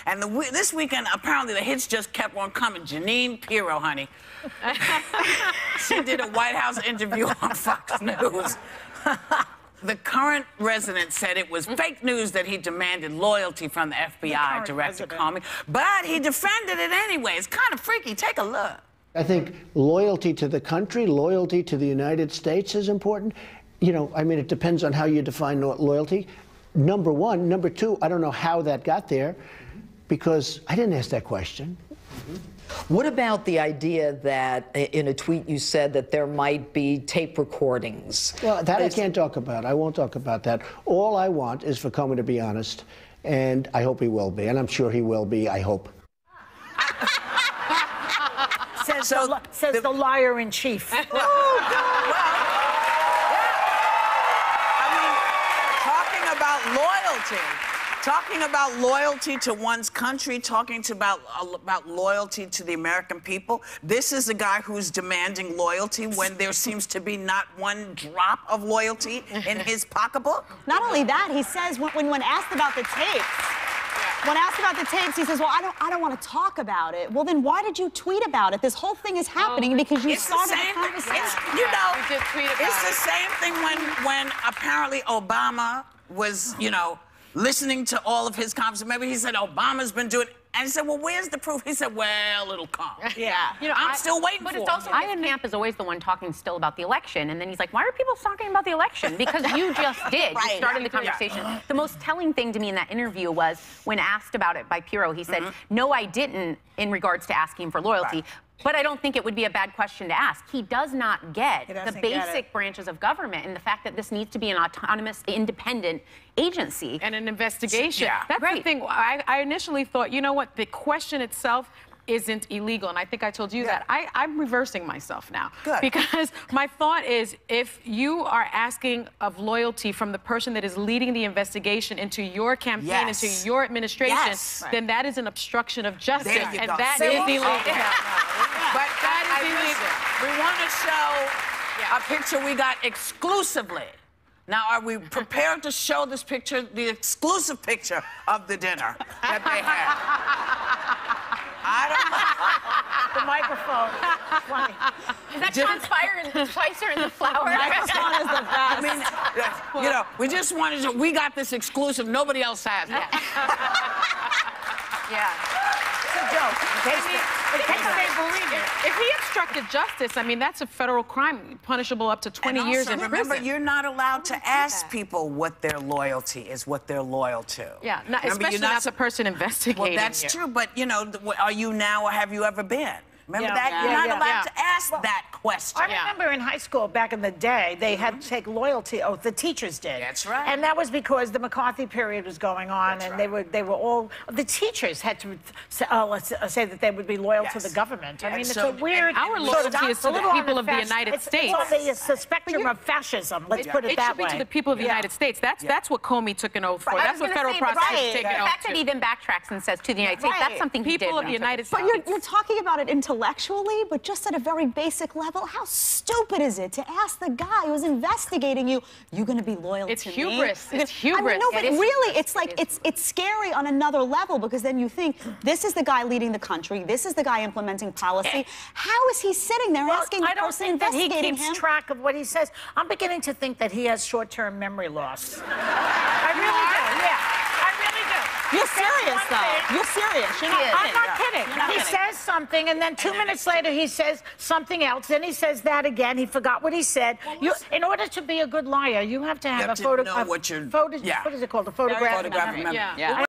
And this weekend, apparently, the hits just kept on coming. Jeanine Pirro, honey. She did a White House interview on Fox News. The current resident said it was fake news that he demanded loyalty from the FBI director Comey, but he defended it anyway. It's kind of freaky. Take a look. I think loyalty to the country, loyalty to the United States is important. You know, I mean, it depends on how you define loyalty. Number one. Number two, I don't know how that got there because I didn't ask that question. What about the idea that in a tweet you said that there might be tape recordings? Well, that I can't talk about. I won't talk about that. All I want is for Comey to be honest, and I hope he will be, and I'm sure he will be, I hope. Says the liar in chief. Oh, God. Well, yeah. I mean, talking about loyalty to one's country, talking about loyalty to the American people. This is a guy who's demanding loyalty when there seems to be not one drop of loyalty in his pocketbook. Not only that, he says when asked about the tapes. When asked about the tapes, he says, well, I don't want to talk about it. Well, then why did you tweet about it? This whole thing is happening because you started a conversation. It's the same thing when apparently Obama was, you know, listening to all of his conversations. Maybe he said Obama's been doing it. And he said, well, where's the proof? He said, well, it'll come. Yeah. You know, I'm still waiting for it. But it's also, Camp is always the one talking still about the election. And then he's like, why are people talking about the election? Because you just did. Right. You started the conversation. Yeah. The most telling thing to me in that interview was when asked about it by Pirro, he said, no, I didn't in regards to asking for loyalty. Right. But I don't think it would be a bad question to ask. He does not get the basic branches of government and the fact that this needs to be an autonomous, independent agency. And an investigation. Yeah. That's the thing. I initially thought, you know what, the question itself isn't illegal. And I think I told you that. I'm reversing myself now. Good. Because my thought is, if you are asking of loyalty from the person that is leading the investigation into your campaign, into your administration, then that is an obstruction of justice. And that is illegal. But that is illegal. We want to show a picture we got exclusively. Now, are we prepared to show this picture, the exclusive picture of the dinner that they had? I don't know. The microphone. Funny. Is that John Spicer in the flower? The microphone is the best. I mean, you know, we just wanted to, we got this exclusive. Nobody else has it. Yeah. It's a joke. In case they believe it. If he obstructed justice, I mean, that's a federal crime, punishable up to 20 years in prison. Remember, you're not allowed to ask people what their loyalty is, what they're loyal to. Yeah, especially not the person investigating. Well, that's true, but, you know, are you now or have you ever been? Remember that? You're not allowed to ask that question. I remember in high school back in the day, they had to take loyalty oath. The teachers did. That's right. And that was because the McCarthy period was going on, and they were all the teachers had to say that they would be loyal to the government. I mean, it's a weird. Our loyalty is to the people of the United States. It's on the spectrum of fascism. Let's put it that way. It should be to the people of the United States. That's what Comey took an oath for. That's what federal prosecutors take an oath to. The fact that he then backtracks and says to the United States, that's something he did. People of the United States. But you're talking about it intellectually, but just at a very basic level, how stupid is it to ask the guy who's investigating you, you're going to be loyal to me? It's hubris. It's hubris. I mean, no, but really, it's like, it's scary on another level because then you think, this is the guy leading the country, this is the guy implementing policy. How is he sitting there asking the person investigating him? I don't think that he keeps track of what he says. I'm beginning to think that he has short-term memory loss. I really do, I really do. You're serious, though. You're serious. You're not kidding. I'm not kidding. He says something, and then 2 minutes later, he says something else. Then he says that again. He forgot what he said. In order to be a good liar, you have to have a photograph. What is it called? A photograph. Photograph memory.